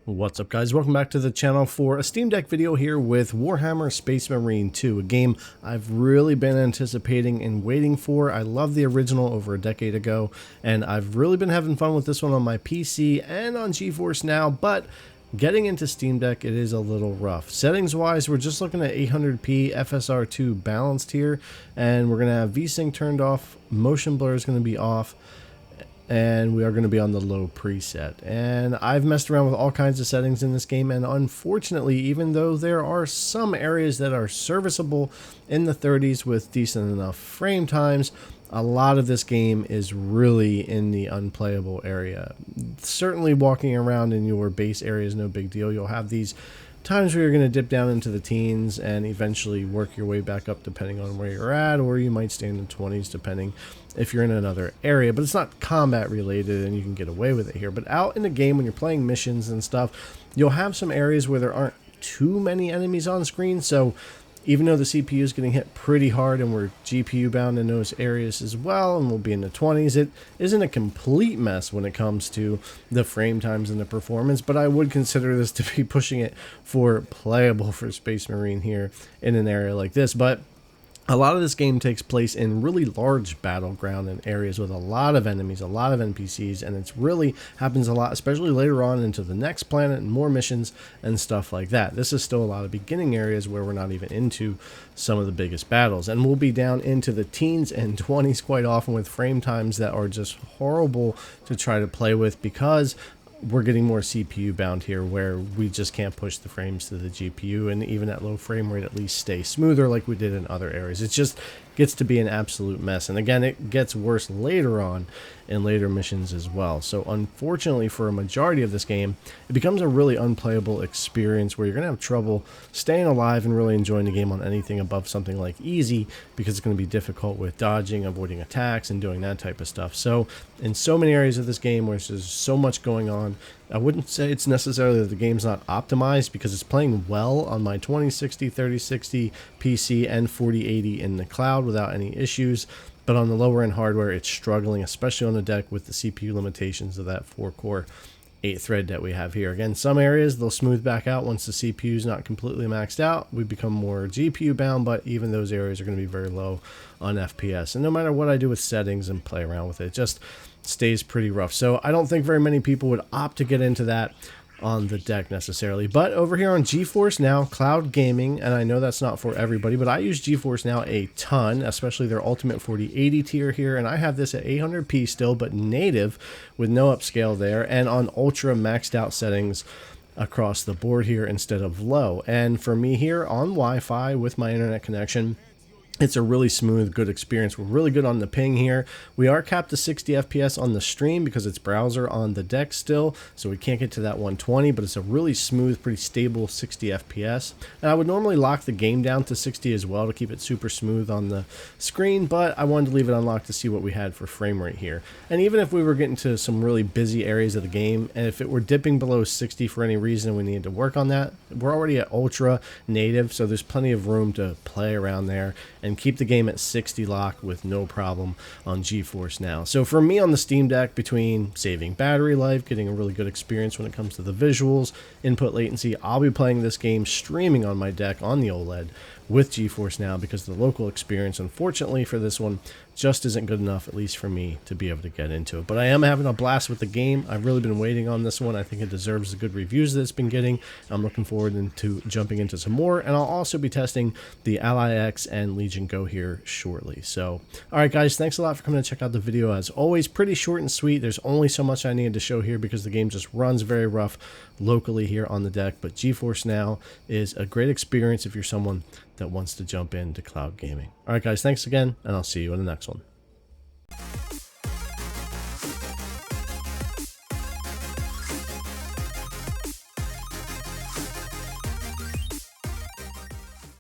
What's up, guys? Welcome back to the channel for a Steam Deck video here with Warhammer Space Marine 2, a game I've really been anticipating and waiting for. I love the original over a decade ago, and I've really been having fun with this one on my PC and on GeForce Now, but getting into Steam Deck, it is a little rough. Settings-wise, we're just looking at 800p FSR2 balanced here, and we're going to have VSync turned off, motion blur is going to be off, and we are going to be on the low preset. And I've messed around with all kinds of settings in this game, and unfortunately, even though there are some areas that are serviceable in the 30s with decent enough frame times, a lot of this game is really in the unplayable area. Certainly walking around in your base area is no big deal. You'll have these times where you're going to dip down into the teens and eventually work your way back up depending on where you're at, or you might stay in the 20s depending if you're in another area, but it's not combat related and you can get away with it here. But out in the game, when you're playing missions and stuff, you'll have some areas where there aren't too many enemies on screen, so even though the CPU is getting hit pretty hard and we're GPU bound in those areas as well, and we'll be in the 20s, it isn't a complete mess when it comes to the frame times and the performance, but I would consider this to be pushing it for playable for Space Marine here in an area like this. But a lot of this game takes place in really large battleground and areas with a lot of enemies, a lot of NPCs, and it's really happens a lot, especially later on into the next planet and more missions and stuff like that. This is still a lot of beginning areas where we're not even into some of the biggest battles, and we'll be down into the teens and 20s quite often with frame times that are just horrible to try to play with because we're getting more CPU bound here, where we just can't push the frames to the GPU, and even at low frame rate at least stay smoother like we did in other areas. It just gets to be an absolute mess, and again, it gets worse later on in later missions as well. So unfortunately for a majority of this game, it becomes a really unplayable experience where you're gonna have trouble staying alive and really enjoying the game on anything above something like easy, because it's going to be difficult with dodging, avoiding attacks, and doing that type of stuff. So in so many areas of this game where there's so much going on, I wouldn't say it's necessarily that the game's not optimized, because it's playing well on my 2060, 3060 PC and 4080 in the cloud without any issues. But on the lower end hardware, it's struggling, especially on the deck with the CPU limitations of that 4-core 8-thread that we have here. Again, some areas they'll smooth back out once the CPU is not completely maxed out. We become more GPU bound, but even those areas are going to be very low on FPS. And no matter what I do with settings and play around with it, it just stays pretty rough. So I don't think very many people would opt to get into that on the deck necessarily. But over here on GeForce Now cloud gaming, and I know that's not for everybody, but I use GeForce Now a ton, especially their Ultimate 4080 tier here, and I have this at 800p still, but native with no upscale there, and on ultra maxed out settings across the board here instead of low. And for me here on Wi-Fi with my internet connection, it's a really smooth, good experience. We're really good on the ping here. We are capped to 60 FPS on the stream because it's browser on the deck still, so we can't get to that 120, but it's a really smooth, pretty stable 60 FPS. And I would normally lock the game down to 60 as well to keep it super smooth on the screen, but I wanted to leave it unlocked to see what we had for frame rate here. And even if we were getting to some really busy areas of the game, and if it were dipping below 60 for any reason, we needed to work on that. We're already at ultra native, so there's plenty of room to play around there and keep the game at 60 lock with no problem on GeForce Now. So for me on the Steam Deck, between saving battery life, getting a really good experience when it comes to the visuals, input latency, I'll be playing this game streaming on my deck on the OLED with GeForce Now, because the local experience, unfortunately for this one, just isn't good enough, at least for me, to be able to get into it. But I am having a blast with the game. I've really been waiting on this one. I think it deserves the good reviews that it's been getting. I'm looking forward to jumping into some more, and I'll also be testing the Ally X and Legion Go here shortly. So, alright guys, thanks a lot for coming to check out the video. As always, pretty short and sweet. There's only so much I needed to show here because the game just runs very rough locally here on the deck, but GeForce Now is a great experience if you're someone that wants to jump into cloud gaming. Alright guys, thanks again, and I'll see you in the next one.